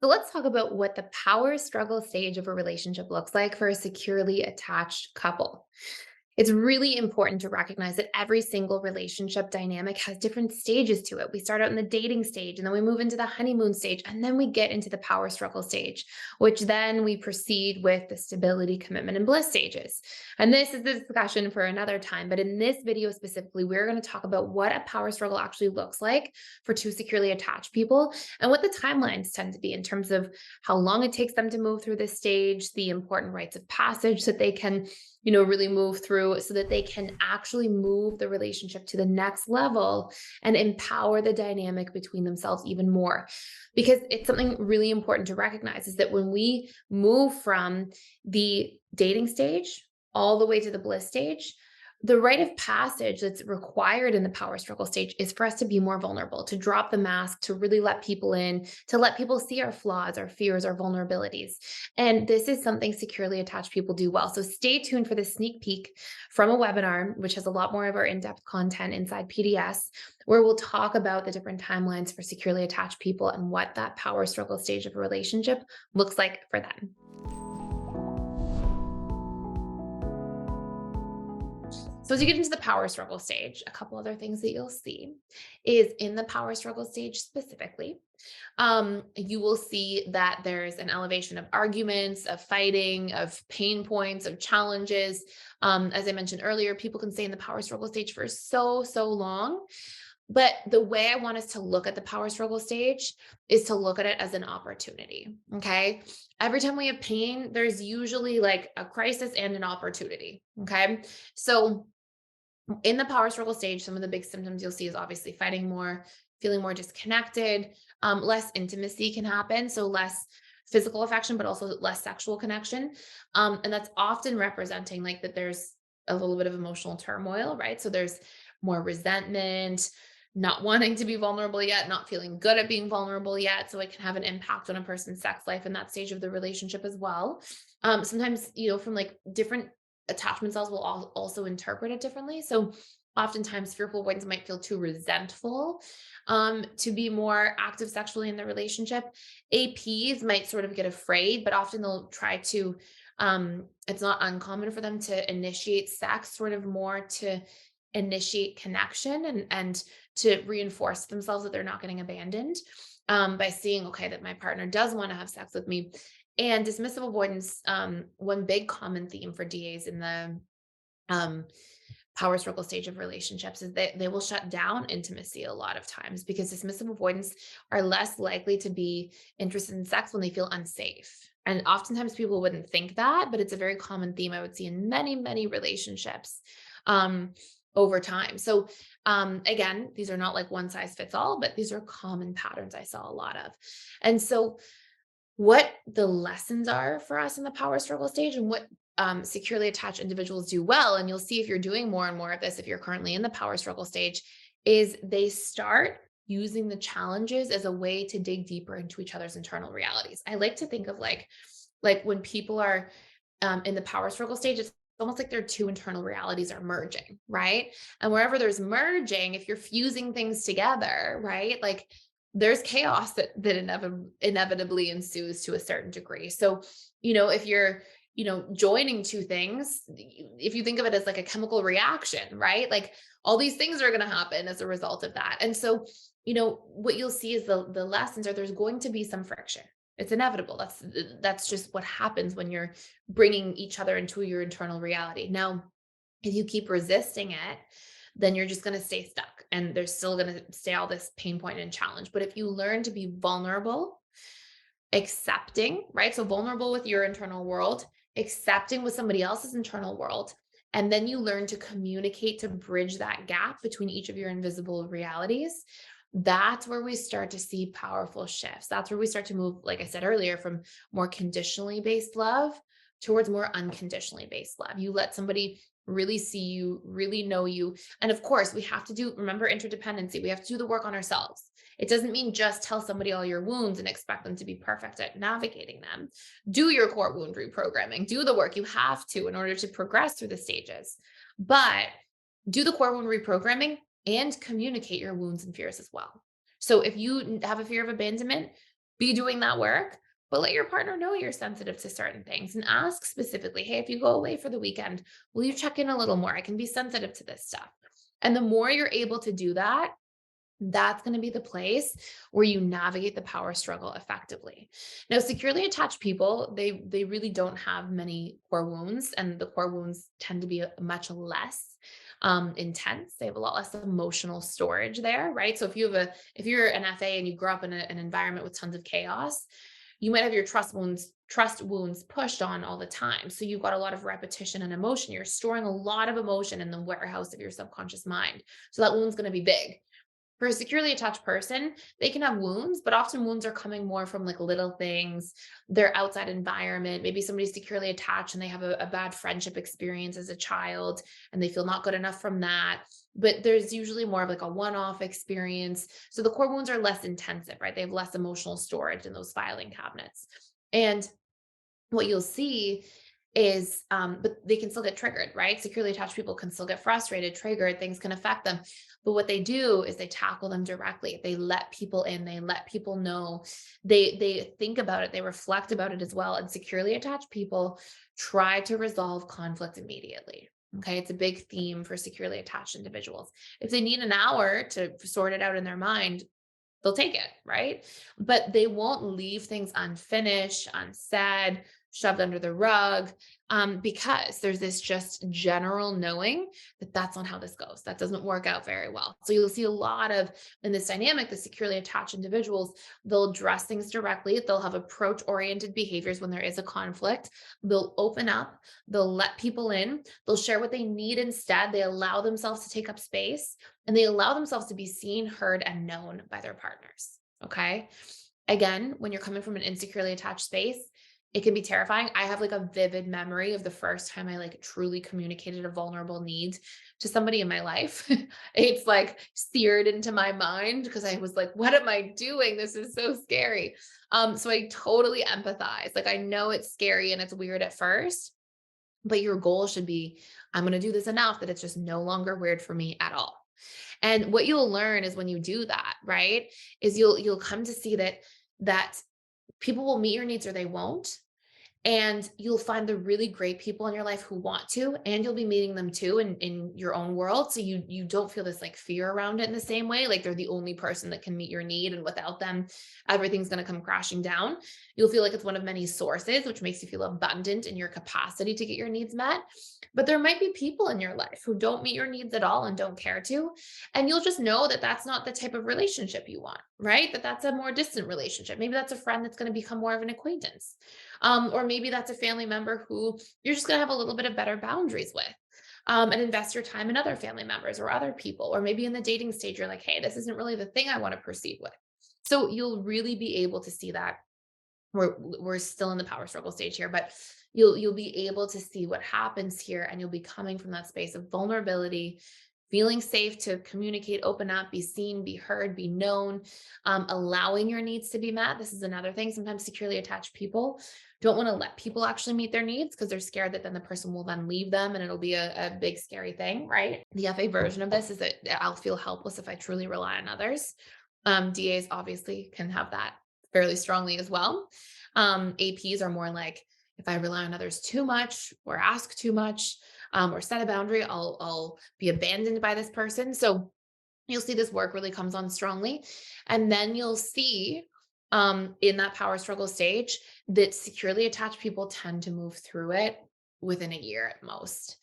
So let's talk about what the power struggle stage of a relationship looks like for a securely attached couple. It's really important to recognize that every single relationship dynamic has different stages to it. We start out in the dating stage, and then we move into the honeymoon stage, and then we get into the power struggle stage, which then we proceed with the stability, commitment, and bliss stages. And this is the discussion for another time. But in this video specifically, we're going to talk about what a power struggle actually looks like for two securely attached people and what the timelines tend to be in terms of how long it takes them to move through this stage, the important rites of passage that they can really move through so that they can actually move the relationship to the next level and empower the dynamic between themselves even more. Because it's something really important to recognize is that when we move from the dating stage all the way to the bliss stage, the rite of passage that's required in the power struggle stage is for us to be more vulnerable, to drop the mask, to really let people in, to let people see our flaws, our fears, our vulnerabilities. And this is something securely attached people do well. So stay tuned for the sneak peek from a webinar, which has a lot more of our in-depth content inside PDS, where we'll talk about the different timelines for securely attached people and what that power struggle stage of a relationship looks like for them. So as you get into the power struggle stage, a couple other things that you'll see is in the power struggle stage specifically, you will see that there's an elevation of arguments, of fighting, of pain points, of challenges. As I mentioned earlier, people can stay in the power struggle stage for so long. But the way I want us to look at the power struggle stage is to look at it as an opportunity. Okay. Every time we have pain, there's usually like a crisis and an opportunity. Okay. So in the power struggle stage, some of the big symptoms you'll see is obviously fighting more, feeling more disconnected, less intimacy can happen. So less physical affection, but also less sexual connection. And that's often representing like that there's a little bit of emotional turmoil, right? So there's more resentment, not wanting to be vulnerable yet, not feeling good at being vulnerable yet. So it can have an impact on a person's sex life in that stage of the relationship as well. Sometimes, from like different attachment styles will also interpret it differently. So oftentimes fearful avoidants might feel too resentful to be more active sexually in the relationship. APs might sort of get afraid, but often they'll try to, it's not uncommon for them to initiate sex sort of more to initiate connection and to reinforce themselves that they're not getting abandoned by seeing, okay, that my partner does want to have sex with me. And dismissive avoidance, one big common theme for DAs in the um, power struggle stage of relationships is that they will shut down intimacy a lot of times because dismissive avoidants are less likely to be interested in sex when they feel unsafe. And oftentimes people wouldn't think that, but it's a very common theme I would see in many relationships over time. So again, these are not like one size fits all, but these are common patterns I saw a lot of. And so what the lessons are for us in the power struggle stage and what securely attached individuals do well, and you'll see if you're doing more and more of this if you're currently in the power struggle stage, is they start using the challenges as a way to dig deeper into each other's internal realities. I like to think of like when people are in the power struggle stage, it's almost like their two internal realities are merging, right? And wherever there's merging, if you're fusing things together, right? Like there's chaos that inevitably ensues to a certain degree. So, if you're, joining two things, if you think of it as like a chemical reaction, right? Like all these things are going to happen as a result of that. And so, what you'll see is the lessons are there's going to be some friction. It's inevitable. That's just what happens when you're bringing each other into your internal reality. Now, if you keep resisting it, then you're just going to stay stuck and there's still going to stay all this pain point and challenge. But if you learn to be vulnerable, accepting, right? So vulnerable with your internal world, accepting with somebody else's internal world, and then you learn to communicate to bridge that gap between each of your invisible realities. That's where we start to see powerful shifts. That's where we start to move, like I said earlier, from more conditionally based love towards more unconditionally based love. You let somebody really see you, really know you. And of course, we have to remember interdependency. We have to do the work on ourselves. It doesn't mean just tell somebody all your wounds and expect them to be perfect at navigating them. Do your core wound reprogramming, do the work you have to in order to progress through the stages. But do the core wound reprogramming and communicate your wounds and fears as well. So if you have a fear of abandonment, be doing that work, but let your partner know you're sensitive to certain things and ask specifically, hey, if you go away for the weekend, will you check in a little more? I can be sensitive to this stuff. And the more you're able to do that, that's going to be the place where you navigate the power struggle effectively. Now, securely attached people, they really don't have many core wounds, and the core wounds tend to be much less intense. They have a lot less emotional storage there, right? So if you're an FA and you grow up in an environment with tons of chaos, you might have your trust wounds pushed on all the time. So you've got a lot of repetition and emotion. You're storing a lot of emotion in the warehouse of your subconscious mind. So that wound's going to be big. For a securely attached person, they can have wounds, but often wounds are coming more from like little things, their outside environment. Maybe somebody's securely attached and they have a bad friendship experience as a child and they feel not good enough from that. But there's usually more of like a one off experience. So the core wounds are less intensive, right? They have less emotional storage in those filing cabinets. And what you'll see is but they can still get triggered, right? Securely attached people can still get frustrated, triggered, things can affect them. But what they do is they tackle them directly. They let people in, they let people know, they think about it, they reflect about it as well. And securely attached people try to resolve conflict immediately. Okay, it's a big theme for securely attached individuals. If they need an hour to sort it out in their mind, they'll take it, right? But they won't leave things unfinished, unsaid, shoved under the rug, because there's this just general knowing that that's not how this goes. That doesn't work out very well. So you'll see a lot of in this dynamic, the securely attached individuals, they'll address things directly. They'll have approach oriented behaviors when there is a conflict. They'll open up, they'll let people in, they'll share what they need instead. They allow themselves to take up space and they allow themselves to be seen, heard, and known by their partners. Okay. Again, when you're coming from an insecurely attached space, it can be terrifying. I have like a vivid memory of the first time I like truly communicated a vulnerable need to somebody in my life. It's like seared into my mind because I was like, what am I doing? This is so scary. So I totally empathize. Like I know it's scary and it's weird at first, but your goal should be, I'm going to do this enough that it's just no longer weird for me at all. And what you'll learn is when you do that, right? Is you'll come to see that people will meet your needs or they won't. And you'll find the really great people in your life who want to, and you'll be meeting them too in your own world. So you don't feel this like fear around it in the same way. Like they're the only person that can meet your need. And without them, everything's going to come crashing down. You'll feel like it's one of many sources, which makes you feel abundant in your capacity to get your needs met. But there might be people in your life who don't meet your needs at all and don't care to. And you'll just know that that's not the type of relationship you want, right? That's a more distant relationship. Maybe that's a friend that's going to become more of an acquaintance. Or maybe that's a family member who you're just going to have a little bit of better boundaries with. And invest your time in other family members or other people. Or maybe in the dating stage, you're like, hey, this isn't really the thing I want to proceed with. So you'll really be able to see that. We're still in the power struggle stage here, but you'll be able to see what happens here, and you'll be coming from that space of vulnerability, feeling safe to communicate, open up, be seen, be heard, be known, allowing your needs to be met. This is another thing. Sometimes securely attached people don't want to let people actually meet their needs because they're scared that then the person will then leave them and it'll be a big scary thing, right? The FA version of this is that I'll feel helpless if I truly rely on others. DAs obviously can have that fairly strongly as well. APs are more like, if I rely on others too much or ask too much, or set a boundary, I'll be abandoned by this person. So you'll see this work really comes on strongly. And then you'll see in that power struggle stage that securely attached people tend to move through it within a year at most.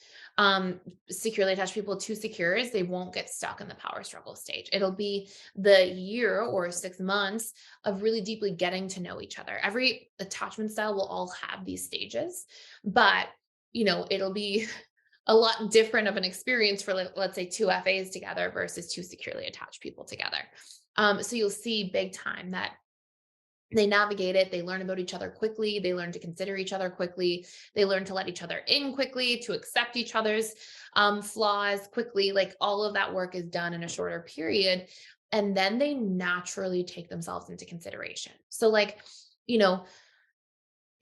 Securely attached people to secures, they won't get stuck in the power struggle stage. It'll be the year or 6 months of really deeply getting to know each other. Every attachment style will all have these stages, but it'll be a lot different of an experience for let's say two FAs together versus two securely attached people together. So you'll see big time that they navigate it. They learn about each other quickly. They learn to consider each other quickly. They learn to let each other in quickly, to accept each other's flaws quickly. Like all of that work is done in a shorter period. And then they naturally take themselves into consideration. So like, you know,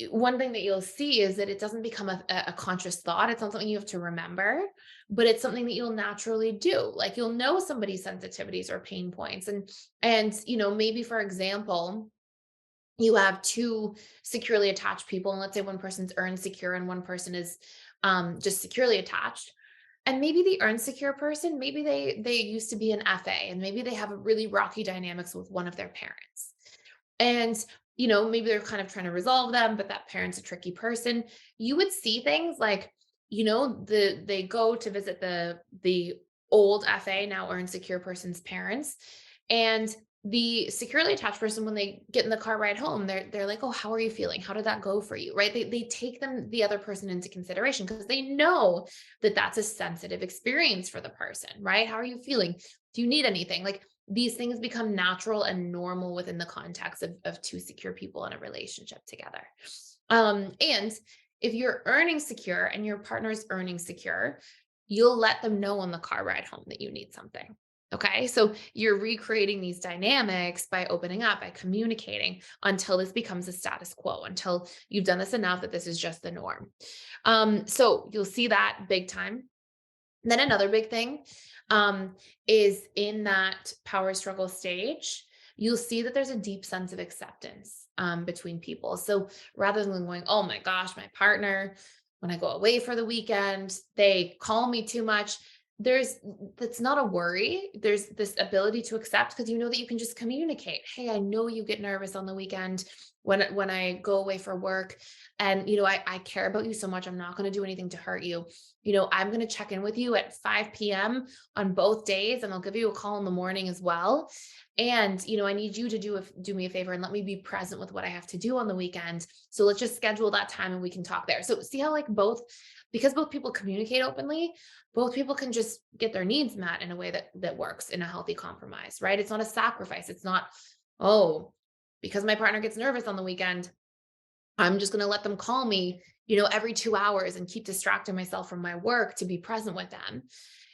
one thing that you'll see is that it doesn't become a conscious thought. It's not something you have to remember, but it's something that you'll naturally do. Like you'll know somebody's sensitivities or pain points. And maybe for example, you have two securely attached people, and let's say one person's earn secure and one person is just securely attached. And maybe the earn secure person, maybe they used to be an FA, and maybe they have a really rocky dynamics with one of their parents. And maybe they're kind of trying to resolve them, but that parent's a tricky person. You would see things like, they go to visit the old FA, now earn secure person's parents, and the securely attached person, when they get in the car ride home, they're like, "Oh, how are you feeling? How did that go for you?" Right? They take the other person into consideration because they know that that's a sensitive experience for the person, right? How are you feeling? Do you need anything? Like, these things become natural and normal within the context of two secure people in a relationship together. And if you're earning secure and your partner's earning secure, you'll let them know on the car ride home that you need something. Okay. So you're recreating these dynamics by opening up, by communicating until this becomes a status quo, until you've done this enough that this is just the norm. So you'll see that big time. Then another big thing is in that power struggle stage, you'll see that there's a deep sense of acceptance between people. So rather than going, "Oh my gosh, my partner, when I go away for the weekend, they call me too much." There's That's not a worry. There's this ability to accept because you know that you can just communicate. "Hey, I know you get nervous on the weekend when I go away for work, and I care about you so much. I'm not going to do anything to hurt you. I'm going to check in with you at 5 p.m. on both days, and I'll give you a call in the morning as well. And, I need you to do me a favor and let me be present with what I have to do on the weekend. So let's just schedule that time and we can talk there." So see how like because both people communicate openly, both people can just get their needs met in a way that works in a healthy compromise, right? It's not a sacrifice. It's not, "Oh, because my partner gets nervous on the weekend, I'm just going to let them call me, every 2 hours and keep distracting myself from my work to be present with them."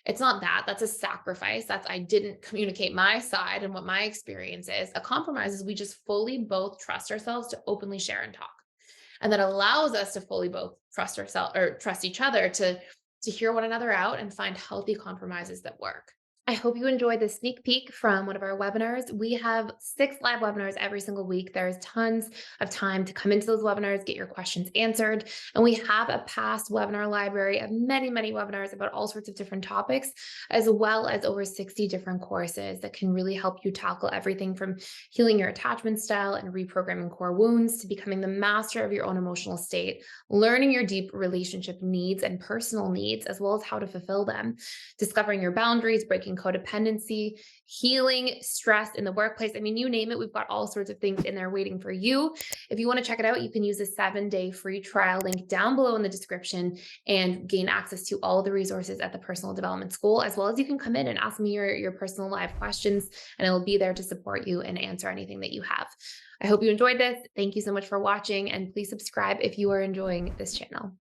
It's not that. That's a sacrifice. I didn't communicate my side and what my experience is. A compromise is we just fully both trust ourselves to openly share and talk. And that allows us to fully both trust ourselves or trust each other to hear one another out and find healthy compromises that work. I hope you enjoyed this sneak peek from one of our webinars. We have 6 live webinars every single week. There's tons of time to come into those webinars, get your questions answered. And we have a past webinar library of many, many webinars about all sorts of different topics, as well as over 60 different courses that can really help you tackle everything from healing your attachment style and reprogramming core wounds to becoming the master of your own emotional state, learning your deep relationship needs and personal needs, as well as how to fulfill them, discovering your boundaries, breaking codependency, healing stress in the workplace. I mean, you name it, we've got all sorts of things in there waiting for you. If you want to check it out, you can use the 7-day free trial link down below in the description and gain access to all the resources at the Personal Development School, as well as you can come in and ask me your personal live questions, and I will be there to support you and answer anything that you have. I hope you enjoyed this. Thank you so much for watching, and please subscribe if you are enjoying this channel.